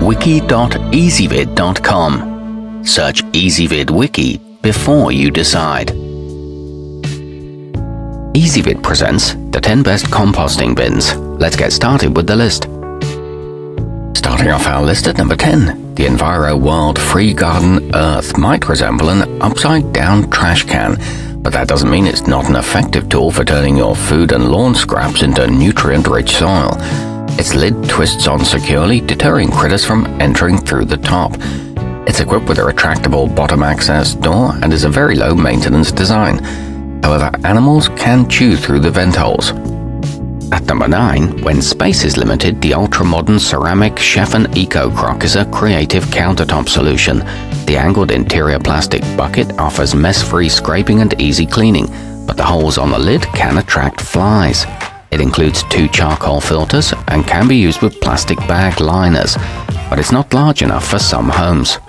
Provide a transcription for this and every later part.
wiki.ezvid.com. Search Ezvid Wiki before you decide. Ezvid presents the 10 best composting bins. Let's get started with the list. Starting off our list at number 10, the Enviro World freegarden earth might resemble an upside-down trash can, but that doesn't mean it's not an effective tool for turning your food and lawn scraps into nutrient-rich soil. Its lid twists on securely, deterring critters from entering through the top. It's equipped with a retractable bottom access door and is a very low-maintenance design. However, animals can chew through the vent holes. At number 9, when space is limited, the ultra-modern ceramic Chef'n ecocrock is a creative countertop solution. The angled interior plastic bucket offers mess-free scraping and easy cleaning, but the holes on the lid can attract flies. It includes 2 charcoal filters and can be used with plastic bag liners, but it's not large enough for some homes.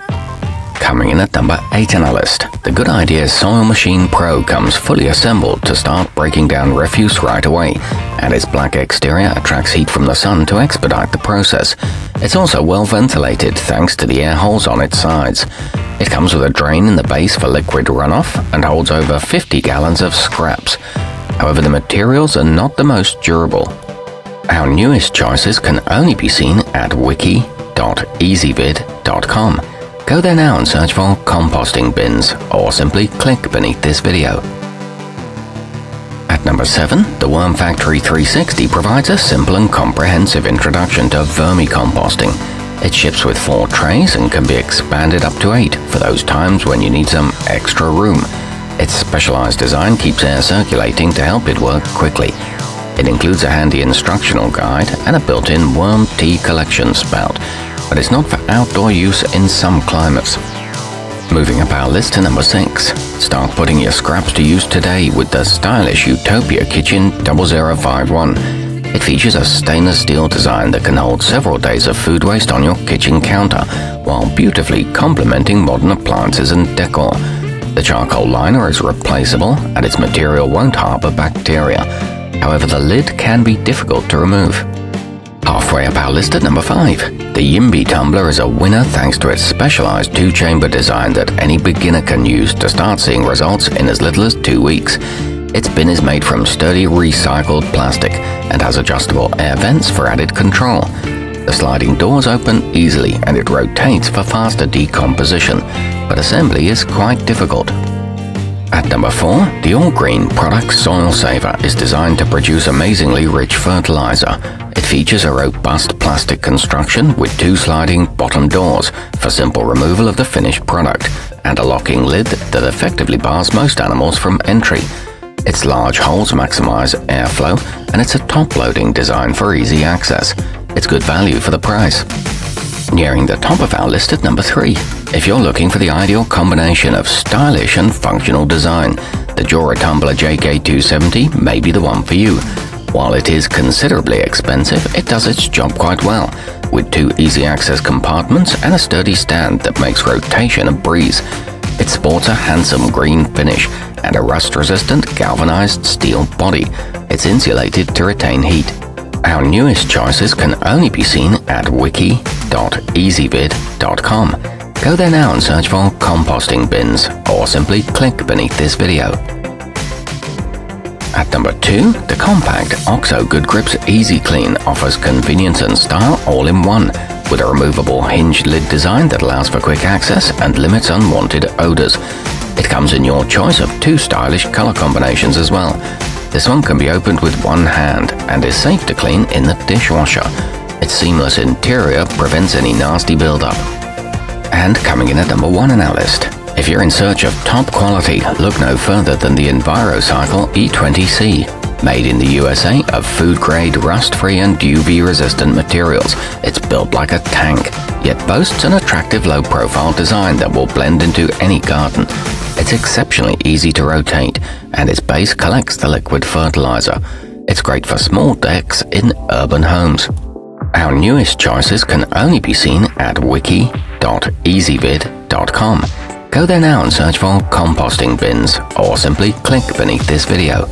Coming in at number 8 on our list, the Good Ideas Soil Machine Pro comes fully assembled to start breaking down refuse right away, and its black exterior attracts heat from the sun to expedite the process. It's also well ventilated thanks to the air holes on its sides. It comes with a drain in the base for liquid runoff and holds over 50 gallons of scraps. However, the materials are not the most durable. Our newest choices can only be seen at wiki.ezvid.com. Go there now and search for composting bins, or simply click beneath this video. At number 7, the Worm Factory 360 provides a simple and comprehensive introduction to vermicomposting. It ships with 4 trays and can be expanded up to 8 for those times when you need some extra room. Its specialized design keeps air circulating to help it work quickly. It includes a handy instructional guide and a built-in worm tea collection spout, but it's not for outdoor use in some climates. Moving up our list to number 6, start putting your scraps to use today with the stylish Utopia Kitchen 0051. It features a stainless steel design that can hold several days of food waste on your kitchen counter, while beautifully complementing modern appliances and decor. The charcoal liner is replaceable and its material won't harbor bacteria. However, the lid can be difficult to remove. Halfway up our list at number 5, the Yimby tumbler is a winner thanks to its specialized 2-chamber design that any beginner can use to start seeing results in as little as 2 weeks. Its bin is made from sturdy recycled plastic and has adjustable air vents for added control. The sliding doors open easily and it rotates for faster decomposition, but assembly is quite difficult. At number 4, the algreen product Soil Saver is designed to produce amazingly rich fertilizer. It features a robust plastic construction with 2 sliding bottom doors for simple removal of the finished product, and a locking lid that effectively bars most animals from entry. Its large holes maximize airflow, and it's a top-loading design for easy access. It's good value for the price. Nearing the top of our list at number 3, if you're looking for the ideal combination of stylish and functional design, the Jora Tumbler JK270 may be the one for you. While it is considerably expensive, it does its job quite well, with 2 easy access compartments and a sturdy stand that makes rotation a breeze. It sports a handsome green finish and a rust-resistant galvanized steel body. It's insulated to retain heat. Our newest choices can only be seen at wiki.ezvid.com. Go there now and search for composting bins, or simply click beneath this video. At number 2, the compact OXO Good Grips Easy Clean offers convenience and style all in one, with a removable hinged lid design that allows for quick access and limits unwanted odors. It comes in your choice of 2 stylish color combinations as well. This one can be opened with one hand and is safe to clean in the dishwasher. Its seamless interior prevents any nasty buildup. And coming in at number 1 on our list, if you're in search of top quality, look no further than the EnviroCycle E20C. Made in the USA of food-grade, rust-free and UV-resistant materials, it's built like a tank, yet boasts an attractive low-profile design that will blend into any garden. It's exceptionally easy to rotate, and its base collects the liquid fertilizer. It's great for small decks in urban homes. Our newest choices can only be seen at wiki.ezvid.com. Go there now and search for composting bins, or simply click beneath this video.